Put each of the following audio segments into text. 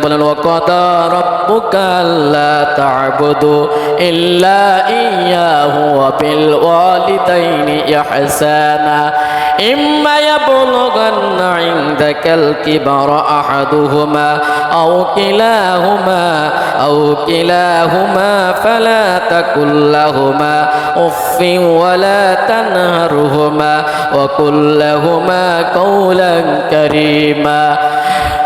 বলেন ওয়াকাদা রাব্বুকা আল্লা তা'বুদু ইল্লা ইয়্যাহু ওয়া বিল ওয়ালিদাইনি ইহসানা ইম্মা ইয়াবলুগান্না ইনদাকাল কিবারা আহাদুহুমা আও কিলাহুমা ফালা তাকুল লাহুমা উফফিন ওয়ালা তানহারহুমা ওয়া কুল লাহুমা কাওলান কারীমা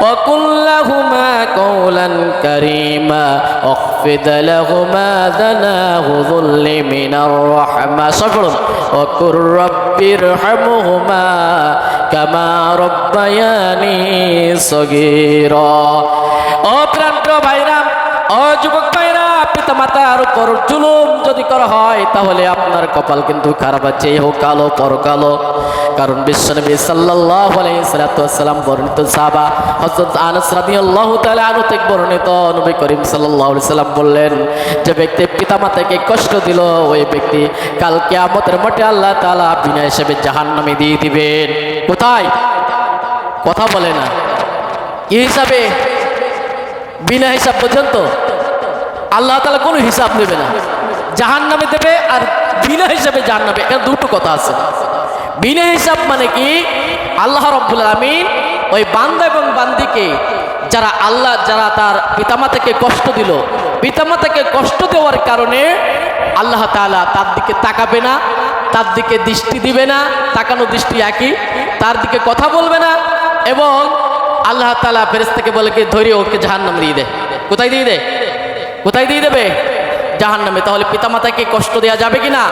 وقل لهما قولا كريما واخفض لهما جناح الذل من الرحمة صبر وقل رب ارحمهما كما ربياني صغيرا ও প্রাণপ্রিয় ভাইরা ও যুবক ভাইরা পিতা মাতার উপর জুলুম যদি করা হয় তাহলে আপনার কপাল কিন্তু খারাপ আছে ইহকালো পরকালো। কারণ বিশ্বনবী সাল্লাল্লাহু আলাইহি সাল্লাম বর্ণিত সাহাবা হযরত আনাস রাদিয়াল্লাহু তাআলা আনহু থেকে বর্ণিত নবী করিম সাল্লাল্লাহু আলাইহি সাল্লাম বললেন যে ব্যক্তি পিতামাতাকে কষ্ট দিল ওই ব্যক্তি কাল কিয়ামতের মাঠে আল্লাহ তাআলা বিনা হিসাবে জাহান্নামে দিয়ে দিবেন। কোথায়? কথা বলে না। কি হিসাবে? বিনা হিসাব পর্যন্ত আল্লাহ তাআলা কোনো হিসাব নেবে না, জাহান্নামে দেবে আর বিনা হিসাবে জাহান্নামে। এখানে দুটো কথা আছে। বিনা হিসাব মানে কি? আল্লাহ রাব্বুল আলামিন ওই বান্দা এবং বান্দিকে যারা তার পিতামাতাকে কষ্ট দিল, পিতামাতাকে কষ্ট দেওয়ার কারণে আল্লাহ তাআলা তার দিকে তাকাবে না, তার দিকে দৃষ্টি দিবে না, তাকানো দৃষ্টি একই, তার দিকে কথা বলবে না এবং আল্লাহ তাআলা ফেরেশতাকে বলে কি ধরে ওকে জাহান্নামে দিয়ে দে। কোথায় দিয়ে দে? কোথায় দিয়ে দেবে? জাহান্নামে। তাহলে পিতামাতাকে কষ্ট দেওয়া যাবে কি না?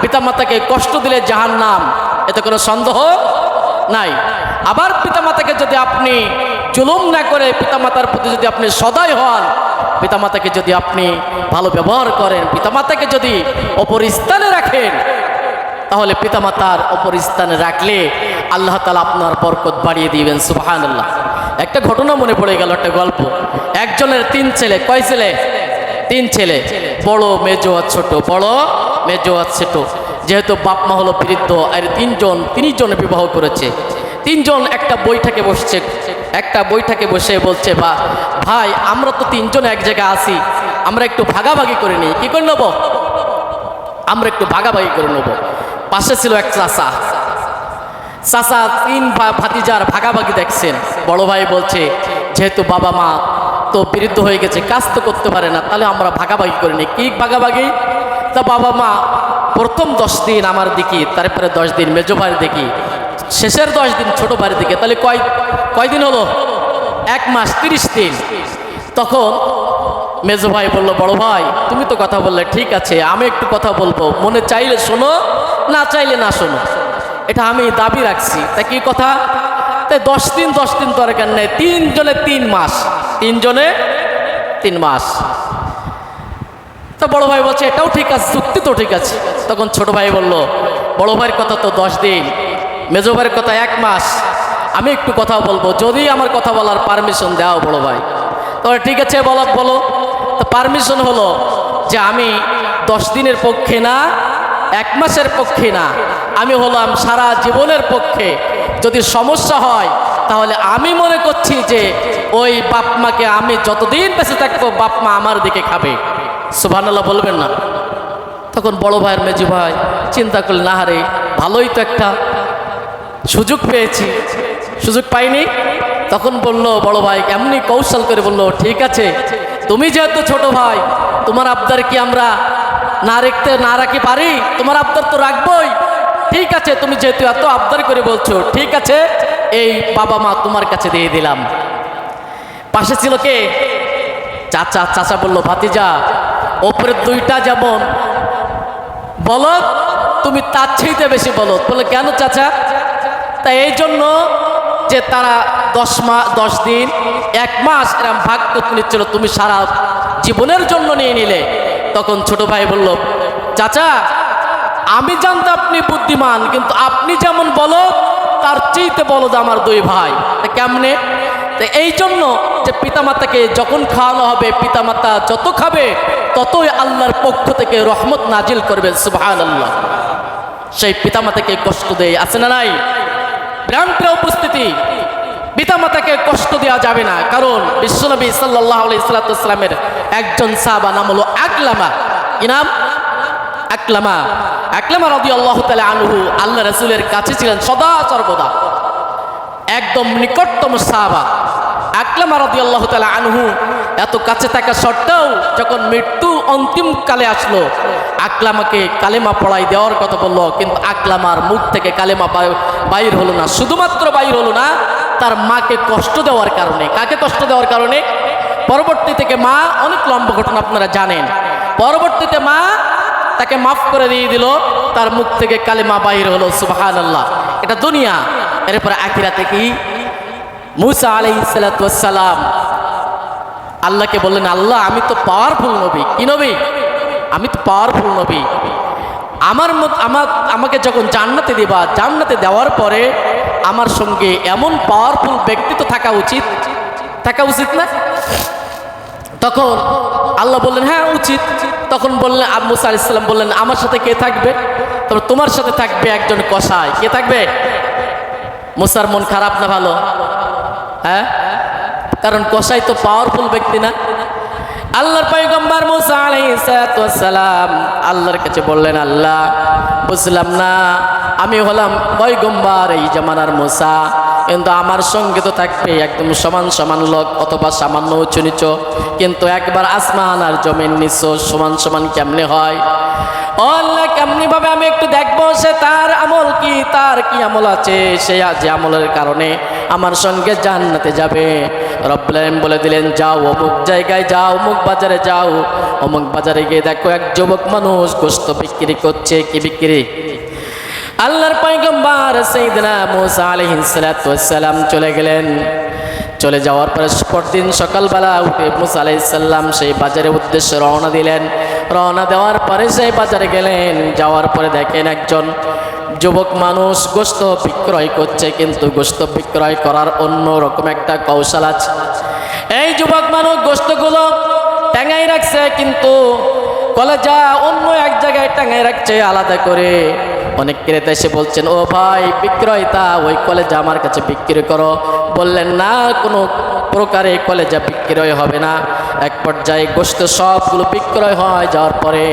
পিতামাতাকে কষ্ট দিলে জাহান্নাম, এতে কোনো সন্দেহ নাই। আবার পিতামাতাকে যদি আপনি জুলুম না করে পিতামাতার প্রতি যদি আপনি সদয় হন, পিতামাতাকে যদি আপনি ভালো ব্যবহার করেন, পিতামাতাকে যদি অপর স্থানে রাখেন, তাহলে পিতামাতার অপর স্থানে রাখলে আল্লাহ তাআলা আপনার বরকত বাড়িয়ে দিবেন। সুবহানাল্লাহ। একটা ঘটনা মনে পড়ে গেল, একটা গল্প। একজনের 3 ছেলে। কয় ছেলে? 3 ছেলে। বড়, মেজো আর ছোট। বড়, মেজো আর ছোট। যেহেতু বাপ মা হলো বৃদ্ধ আর তিনজন বিবাহ করেছে। 3 জন একটা বৈঠকে বসে বলছে ভাই আমরা তো 3 জন এক জায়গায় আছি, আমরা একটু ভাগাভাগি করে নিই। কি করে নেবো? আমরা একটু ভাগাভাগি করে নেবো। পাশে ছিল এক চাচা। 3 ভাতিজার ভাগাভাগি দেখছেন। বড় ভাই বলছে যেহেতু বাবা মা তো বৃদ্ধ হয়ে গেছে, কাজ তো করতে পারে না, তাহলে আমরা ভাগাভাগি করে নিই। কি ভাগাভাগি? তা বাবা মা প্রথম 10 দিন আমার দিকে, তারপরে 10 দিন মেজো ভাইয়ের দিকে, শেষের 10 দিন ছোট ভাইয়ের দিকে। তাহলে কয়দিন হলো? 1 মাস 30 দিন। তখন মেজো ভাই বলল বড় ভাই তুমি তো কথা বললে, ঠিক আছে আমি একটু কথা বলবো, মনে চাইলে শোনো, না চাইলে না শোনো, এটা আমি দাবি রাখছি। তা কি কথা? তাই 10 দিন দরকার নেই, 3 জনে 3 মাস, 3 জনে 3 মাস। তো বড় ভাই বলছে এটাও ঠিক আছে, যুক্তি তো ঠিক আছে। তখন ছোট ভাই বলল বড় ভাইয়ের কথা তো 10 দিন, মেজো ভাইয়ের কথা 1 মাস, আমি একটু কথা বলবো, যদি আমার কথা বলার পারমিশন দাও বড় ভাই। তবে ঠিক আছে বলো। তো পারমিশন হলো যে আমি 10 দিনের পক্ষে না, 1 মাসের পক্ষে না, আমি হলাম সারা জীবনের পক্ষে। যদি সমস্যা হয় তাহলে আমি মনে করছি যে ওই বাপ মাকে আমি যতদিন বেঁচে থাকবো বাপ মা আমার দিকে খাবে। সুবহানাল্লাহ বলবেন না? তখন বড় ভাইয়ের মেজো ভাই চিন্তা করলেন আহারে ভালোই তো একটা সুযোগ পেয়েছি, সুযোগ পাইনি। তখন বলল বড় ভাই এমনি কৌশল করে বলল ঠিক আছে তুমি যেহেতু ছোট ভাই, তোমার আবদার কি আমরা না রাখি পারি? তোমার আবদার তো রাখবই। ঠিক আছে তুমি যেহেতু এত আবদার করে বলছো, ঠিক আছে এই বাবা মা তোমার কাছে দিয়ে দিলাম। পাশে ছিল কে? চাচা বলল ভাতিজা ওপরের 2টা যেমন বলদ, তুমি তার চাইতে বেশি বলদ। বলে কেন চাচা? তাই এই জন্য যে তারা 10 দিন 1 মাস এরকম ভাগ করতে নিচ্ছিল, তুমি সারা জীবনের জন্য নিয়ে নিলে। তখন ছোট ভাই বলল চাচা আমি জানতো আপনি বুদ্ধিমান, কিন্তু আপনি যেমন বলদ তার চাইতে বলদ আমার 2 ভাই। তা কেমনে? তো এই জন্য যে পিতামাতাকে যখন খাওয়ানো হবে, পিতামাতা যত খাবে ততই আল্লাহর পক্ষ থেকে রহমত নাজিল করবেন। সুবহানাল্লাহ। সেই পিতামাতাকে কষ্ট দেয়, আছে না নাই? প্রাণপ্রিয় উপস্থিতি, পিতামাতাকে কষ্ট দেওয়া যাবে না, কারণ বিশ্বনবী সাল্লাল্লাহু আলাইহি সাল্লামের একজন সাহাবা নাম হলো আকলামা। কি নাম? আকলামা। আকলামা রাদিয়াল্লাহু তাআলা আনহু আল্লাহ রাসূলের কাছে ছিলেন সদা সর্বদা, একদম নিকটতম সাহাবা। আকলামা রাদিয়াল্লাহু তাআলা আনহু এত কাছে থাকা সত্ত্বেও যখন মৃত্যু অন্তিম কালে আসলো, আকলামাকে কালেমা পড়াই দেওয়ার কথা বললো, কিন্তু আকলামার মুখ থেকে কালেমা বাইর হলো না। শুধুমাত্র বাইর হলো না, তার মাকে কষ্ট দেওয়ার কারণে। কাকে কষ্ট দেওয়ার কারণে? পরবর্তী থেকে মা, অনেক লম্বা ঘটনা আপনারা জানেন, পরবর্তীতে মা তাকে মাফ করে দিয়ে দিল, তার মুখ থেকে কালেমা বাইর হলো। সুবহানাল্লাহ। এটা দুনিয়া। এরপরে আখিরাতে কি? মুসা আলাইহিস সালাতু ওয়াস সালাম আল্লাহকে বললেন, আল্লাহ আমি তো পাওয়ারফুল নবী। কি নবী? আমি তো পাওয়ারফুল নবী। আমাকে যখন জান্নাতে দিবা, জান্নাতে দেওয়ার পরে আমার সঙ্গে এমন পাওয়ারফুল ব্যক্তি তো থাকা উচিত না? তখন আল্লাহ বললেন, হ্যাঁ উচিত। তখন বললেন, মুসা আলাইহিস সালাম বললেন, আমার সাথে কে থাকবে? তবে তোমার সাথে থাকবে একজন কসাই। কে থাকবে? মুসার মন খারাপ না ভালো? হ্যাঁ, কারণ কসাই তো পাওয়ারফুল ব্যক্তি না। আল্লাহর পয়গম্বর মুসা আলাইহিস সালাম আল্লাহর কাছে বললেন, আল্লাহ বুঝলাম না, আমি হলাম পয়গম্বর এই জামানার মুসা, কিন্তু আমার সঙ্গে তো থাকবে একদম সমান সমান লোক, অথবা সামান্য উঁচু নিচু, কিন্তু একবার আসমান আর জমিন নিচু সমান সমান কেমনে হয়? ও আল্লাহ, কেমনি ভাবে আমি একটু দেখবো সে তার আমল কি, তার কি আমল আছে, সে যে আমলের কারণে আমার সঙ্গে জান্নাতে যাবে। রব্বুল আলামিন বলে দিলেন, যাও অমুক জায়গায় যাও, অমুক বাজারে যাও, অমুক বাজারে গিয়ে দেখো এক যুবক মানুষ গোশত বিক্রি করছে। কি বিক্রি? আল্লাহর পয়গম্বর সাইয়েদনা মুসা আলাইহিস সালাতু ওয়াস সালাম চলে গেলেন। চলে যাওয়ার পরে পরদিন সকালবেলা উঠে মুসা আলাইহিস সালাম সেই বাজারের উদ্দেশ্যে রওনা দিলেন। রওনা দেওয়ার পরে সেই বাজারে গেলেন। যাওয়ার পরে দেখেন একজন যুবক মানুষ গোশত বিক্রয় করছে, কিন্তু গোশত বিক্রয় করার অন্য রকম একটা কৌশল আছে। এই যুবক মানুষ গোশতগুলো টাঙাই রাখছে, কিন্তু কলেজা অন্য এক জায়গায় টাঙাই রাখছে আলাদা করে। অনেক ক্রেতা এসে বলছেন, ও ভাই বিক্রয়তা, ওই কলেজা আমার কাছে বিক্রি করো। বললেন, না, কোনো প্রকারে কলেজা বিক্রয় হবে না। এক পর্যায়ে গোশত সবগুলো বিক্রয় হয় যাওয়ার পরে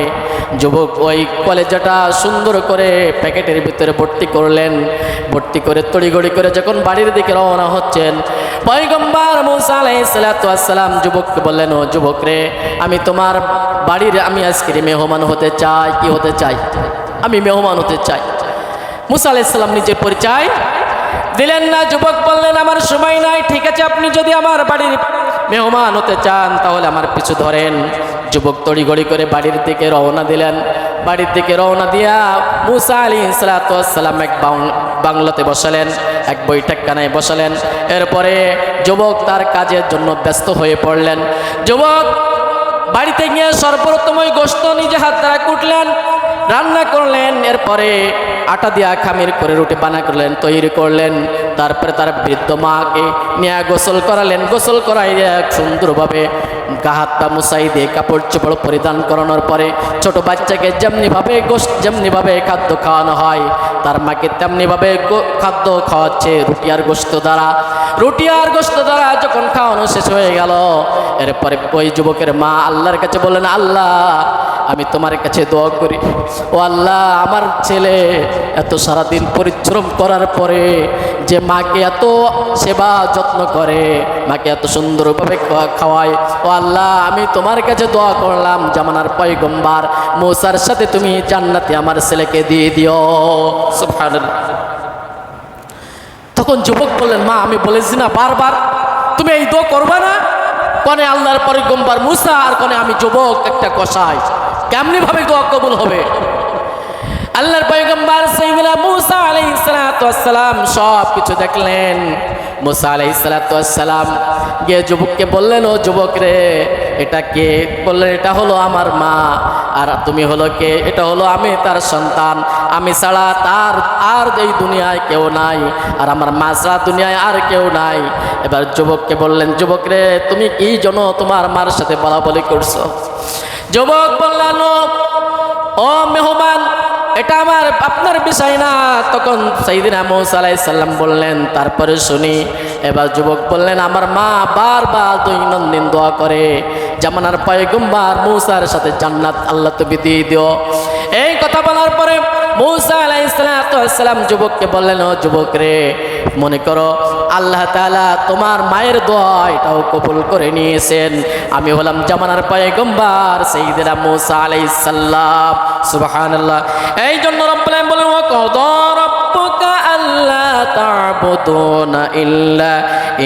যুবক ওই কলেজাটা সুন্দর করে প্যাকেটের ভিতরে ভর্তি করলেন। ভর্তি করে তড়িঘড়ি করে যখন বাড়ির দিকে রওনা হচ্ছেন, পয়গম্বর মুসা আলাইহিস সালাতু ওয়াস সালাম যুবককে বললেন, ও যুবক রে, আমি তোমার বাড়ির আমি আজকের মেহমান হতে চাই। কি হতে চাই? আমি মেহমান হতে চাই। মুসা আলাইহিস সালাম নিজের পরিচয় দিলেন না। যুবক বললেন, আমার সময় নাই। ঠিক আছে, আপনি যদি আমার বাড়ির মেহমান হতে চান তাহলে আমার পিছু ধরেন। যুবক তড়িঘড়ি করে বাড়ির দিকে রওনা দিলেন। বাড়ির দিকে রওনা দিয়া মুসা আলাইহিস সালাতু ওয়াস সালাম এক বাংলাতে বসালেন, এক বৈঠকখানায় বসালেন। এরপরে যুবক তার কাজের জন্য ব্যস্ত হয়ে পড়লেন। যুবক বাড়িতে গিয়ে সর্বপ্রথম ওই গোশত নিজে হাত দ্বারা কুটলেন, রান্না করলেন। এরপরে আটা দিয়া খামির করে রুটি বানা করলেন, তৈরি করলেন। তারপরে তার বৃদ্ধ মাকে নিয়ে গোসল করালেন। গোসল করাইয়া সুন্দরভাবে গা হাত পা মুছাই দিয়ে কাপড় চোপড় পরিধান করানোর পরে ছোট বাচ্চাকে যেমনিভাবে খাদ্য খাওয়ানো হয়, তার মাকে তেমনিভাবে খাদ্য খাওয়াচ্ছে রুটি আর গোশত দ্বারা। রুটি আর গোশত দ্বারা যখন খাওয়ানো শেষ হয়ে গেল, এরপরে ওই যুবকের মা আল্লাহর কাছে বললেন, আল্লাহ আমি তোমার কাছে দোয়া করি, ও আল্লাহ আমার ছেলে এত সারাদিন পরিশ্রম করার পরে যে মাকে এত সেবা যত্ন করে, মাকে এত সুন্দরভাবে খাওয়ায়, ও আল্লাহ আমি তোমার কাছে দোয়া করলাম জামানার পয়গম্বর মুসার সাথে তুমি জান্নাতে আমার ছেলেকে দিয়ে দিও। সুবহানাল্লাহ। তখন যুবক বললেন, মা আমি বলেছি না বারবার, তুমি এই দোয়া করবা না? কনে আল্লাহর পয়গম্বর মুসা আর কনে আমি যুবক একটা কসাই, কেমনি ভাবে দোয়া কবুল হবে? আল্লাহর পয়গম্বর সাইয়েদনা মুসা আলাইহিস সালাতু ওয়াস সালাম সব কিছু দেখলেন। মুসা আলাইহিস সালাতু ওয়াস সালাম গিয়ে যুবককে বললেন, ও যুবক রে, এটা কে? বললেন, এটা হলো আমার মা। আর তুমি হলো কে? এটা হলো আমি তার সন্তান। আমি ছাড়া তার আর এই দুনিয়ায় কেউ নাই, আর আমার মা ছাড়া দুনিয়ায় আর কেউ নাই। এবার যুবককে বললেন, যুবক রে, তুমি কি জন্য তোমার মার সাথে বলা বলি করছো? যুবক বললেন, ও মেহমান, এটা আমার আপনার বিষয় না। তখন সাইয়েদিনা মূসা আলাইহিস সালাম বললেন, তারপরে শুনি। এবার যুবক বললেন, আমার মা বারবার দৈনন্দিন দোয়া করে জামানার পয়গম্বর মূসার সাথে জান্নাত আল্লাহ তুমি দিয়ে দিও। এই কথা বলার পরে মূসা আলাইহিস সালাম যুবককে বললেন, ও যুবক রে, মনে করো আল্লাহ তাআলা তোমার মায়ের দোয়া এটাও কবুল করে নিয়েছেন। আমি হলাম জামানার পয়গম্বর সাইয়েদিনা মূসা আলাইহিস সালাম। সুবহানাল্লাহ। এই জন্য রব্বুল আলামিন বলেন, ওয়া কাদা রাব্বুকা আল্লা তা'বুদুনা ইল্লা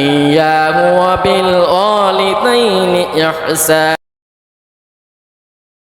ইয়্যাহু ওয়া বিল ওয়ালিদাইনি ইহসানা।